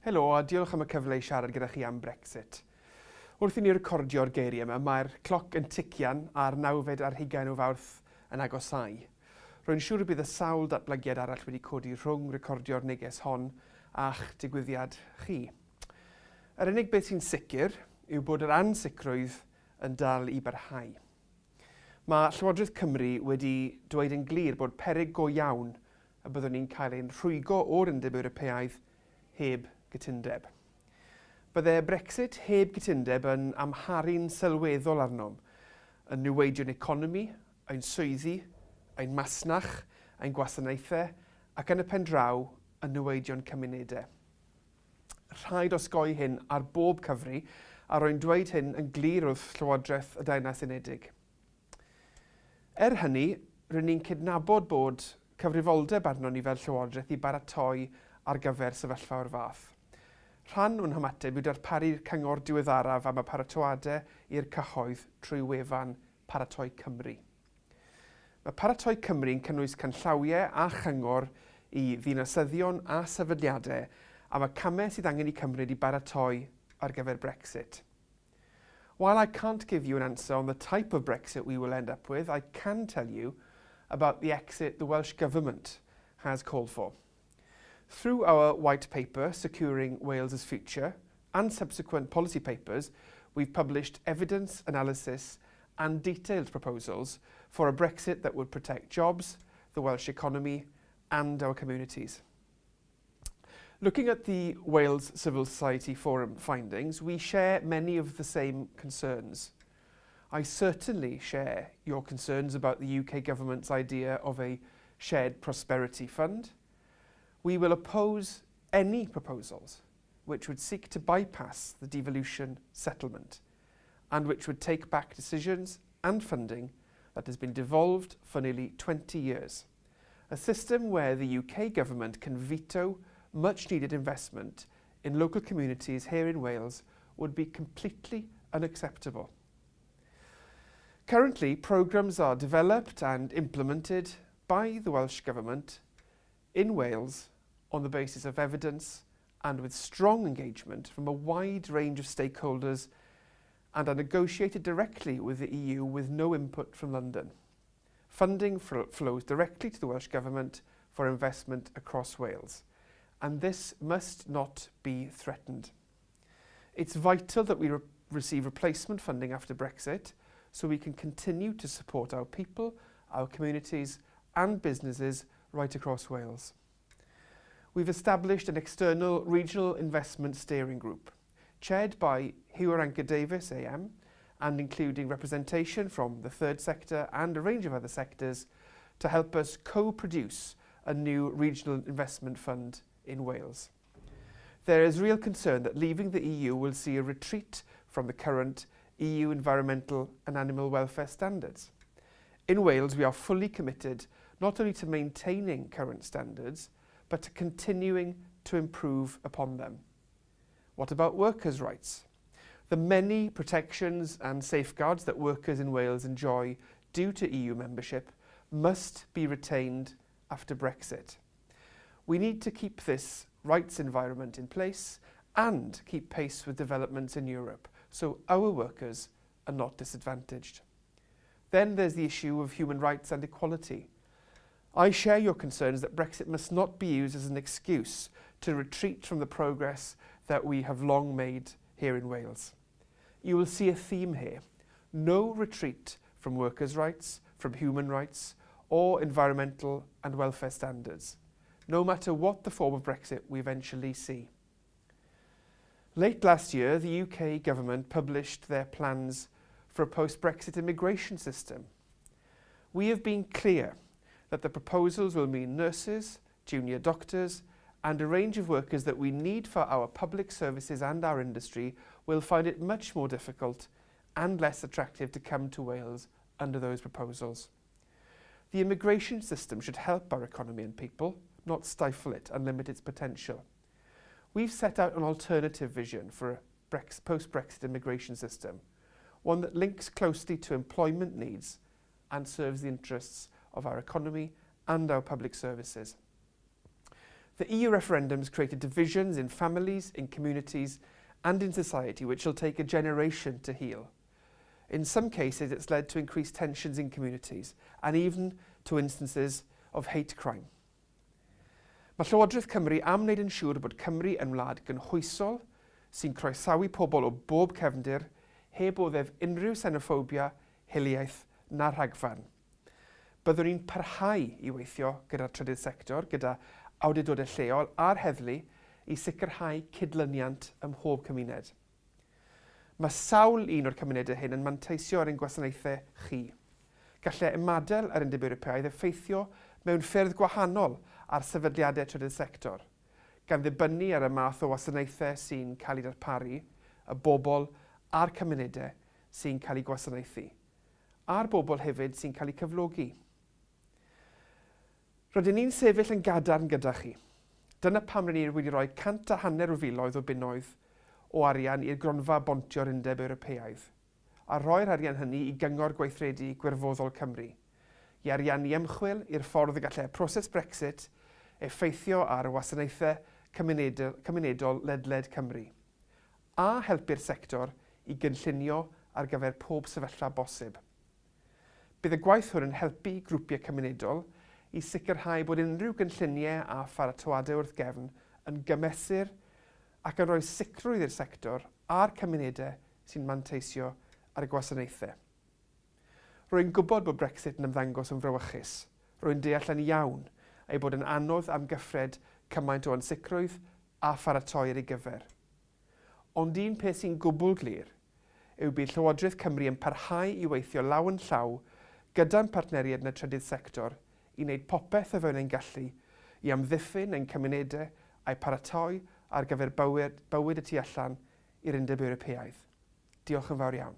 Helo, a diolch am y cyfle i siarad gyda chi am Brexit. Wrth i ni recordio'r geiriau yma, mae'r cloc yn tician a'r 9 o Fawrth yn agosau. Rwy'n siŵr y bydd y sawl datblygiad arall wedi codi rhwng recordio'r neges hon a'ch digwyddiad chi. Yr unig beth sy'n sicr yw bod yr ansicrwydd yn dal i barhau. Mae Llywodraeth Cymru wedi dweud yn glir bod peryg go iawn y byddwn ni'n cael ein rhwygo o'r Undeb Ewropeaidd heb gytundeb. Bydde Brexit heb gytundeb yn amharu'n sylweddol arnom, yn niweidio'n economi, ein swyddi, ein masnach, ein gwasanaethau, ac yn y pen draw yn niweidio'n cymunedau. Rhaid osgoi hyn ar bob cyfri, a rwy'n dweud hyn yn glir wrth Llywodraeth y Deyrnas Unedig. Hynny, rydyn ni'n cydnabod bod cyfrifoldeb arno ni fel Llywodraeth i baratoi ar gyfer sefyllfa o'r fath. Rhan o'n hymateb yw darparu'r cyngor diweddaraf am y paratoadau i'r cyhoedd trwy wefan Paratoi Cymru. Mae Paratoi Cymru'n cynnwys canllawiau a chyngor i ddinasyddion a sefydliadau am y camau sydd angen i Cymru i baratoi ar gyfer Brexit. While I can't give you an answer on the type of Brexit we will end up with, I can tell you about the exit the Welsh Government has called for. Through our white paper, Securing Wales's Future, and subsequent policy papers, we've published evidence, analysis and detailed proposals for a Brexit that would protect jobs, the Welsh economy and our communities. Looking at the Wales Civil Society Fforwm findings, we share many of the same concerns. I certainly share your concerns about the UK government's idea of a shared prosperity fund. We will oppose any proposals which would seek to bypass the devolution settlement and which would take back decisions and funding that has been devolved for nearly 20 years. A system where the UK government can veto much needed investment in local communities here in Wales would be completely unacceptable. Currently, programmes are developed and implemented by the Welsh Government in Wales on the basis of evidence and with strong engagement from a wide range of stakeholders and are negotiated directly with the EU with no input from London. Funding flows directly to the Welsh Government for investment across Wales, and this must not be threatened. It's vital that we receive replacement funding after Brexit so we can continue to support our people, our communities and businesses right across Wales. We've established an external regional investment steering group, chaired by Cymdeithas AM and including representation from the third sector and a range of other sectors to help us co-produce a new regional investment fund in Wales. There is real concern that leaving the EU will see a retreat from the current EU environmental and animal welfare standards. In Wales, we are fully committed not only to maintaining current standards, but to continuing to improve upon them. What about workers' rights? The many protections and safeguards that workers in Wales enjoy due to EU membership must be retained after Brexit. We need to keep this rights environment in place and keep pace with developments in Europe, so our workers are not disadvantaged. Then there's the issue of human rights and equality. I share your concerns that Brexit must not be used as an excuse to retreat from the progress that we have long made here in Wales. You will see a theme here: no retreat from workers' rights, from human rights, or environmental and welfare standards, no matter what the form of Brexit we eventually see. Late last year, the UK government published their plans for a post-Brexit immigration system. We have been clear that the proposals will mean nurses, junior doctors, and a range of workers that we need for our public services and our industry will find it much more difficult and less attractive to come to Wales under those proposals. The immigration system should help our economy and people, not stifle it and limit its potential. We've set out an alternative vision for a post-Brexit immigration system, one that links closely to employment needs and serves the interests of our economy and our public services. The EU referendums created divisions in families, in communities, and in society which will take a generation to heal. In some cases, it's led to increased tensions in communities and even to instances of hate crime. Mae Llywodraeth Cymru am wneud yn siŵr bod Cymru yn wlad gynhwysol sy'n croesawu pobl o bob cefndir heb o ddef unrhyw xenophobia, hiliaeth na rhagfarn. Byddwn ni'n parhau i weithio gyda'r trydydd sector, gyda awdurdodau lleol a'r heddlu i sicrhau cydlyniant ym mhob cymuned. Mae sawl un o'r cymunedau hyn yn manteisio ar ein gwasanaethau chi. Gallai ymadel ar Undeb Ewropeaidd effeithio mewn ffyrdd gwahanol ar sefydliadau trydydd sector, gan ddibynnu ar y math o wasanaethau sy'n cael ei darparu, y bobl a'r cymunedau sy'n cael ei gwasanaethu, a'r bobl hefyd sy'n cael ei cyflogi. Rydyn ni'n sefyll yn gadarn gyda chi. Dyna pam rydyn ni wedi rhoi 150 o filoedd o bunnoedd o arian i'r gronfa bontio'r Undeb Ewropeaidd, a rhoi'r arian hynny i gyngor gweithredu gwirfoddol Cymru, i ariannu ymchwil i'r ffordd y gallai proses Brexit effeithio ar wasanaethau cymunedol ledled Cymru, a helpu'r sector i gynllunio ar gyfer pob sefyllfa bosib. Bydd y gwaith hwn yn helpu grwpiau cymunedol i sicrhau bod unrhyw gynlluniau a pharatoadau wrth gefn yn gymesur ac yn rhoi sicrwydd i'r sector a'r cymunedau sy'n manteisio ar y gwasanaethau. Rwy'n gwybod bod Brexit yn ymddangos yn frywychus. Rwy'n deall yn iawn ei bod yn anodd am gyffred cymaint o ansicrwydd a pharatoi ar ei gyfer. Ond un peth sy'n gwbl glir yw bydd Llywodraeth Cymru yn parhau i weithio law yn llaw gyda'n partneriaid yn y trydydd sector i wneud popeth o fewn ein gallu i amddiffyn ein cymunedau a'i paratoi ar gyfer bywyd y tu allan i'r Undeb Ewropeaidd. Diolch yn fawr iawn.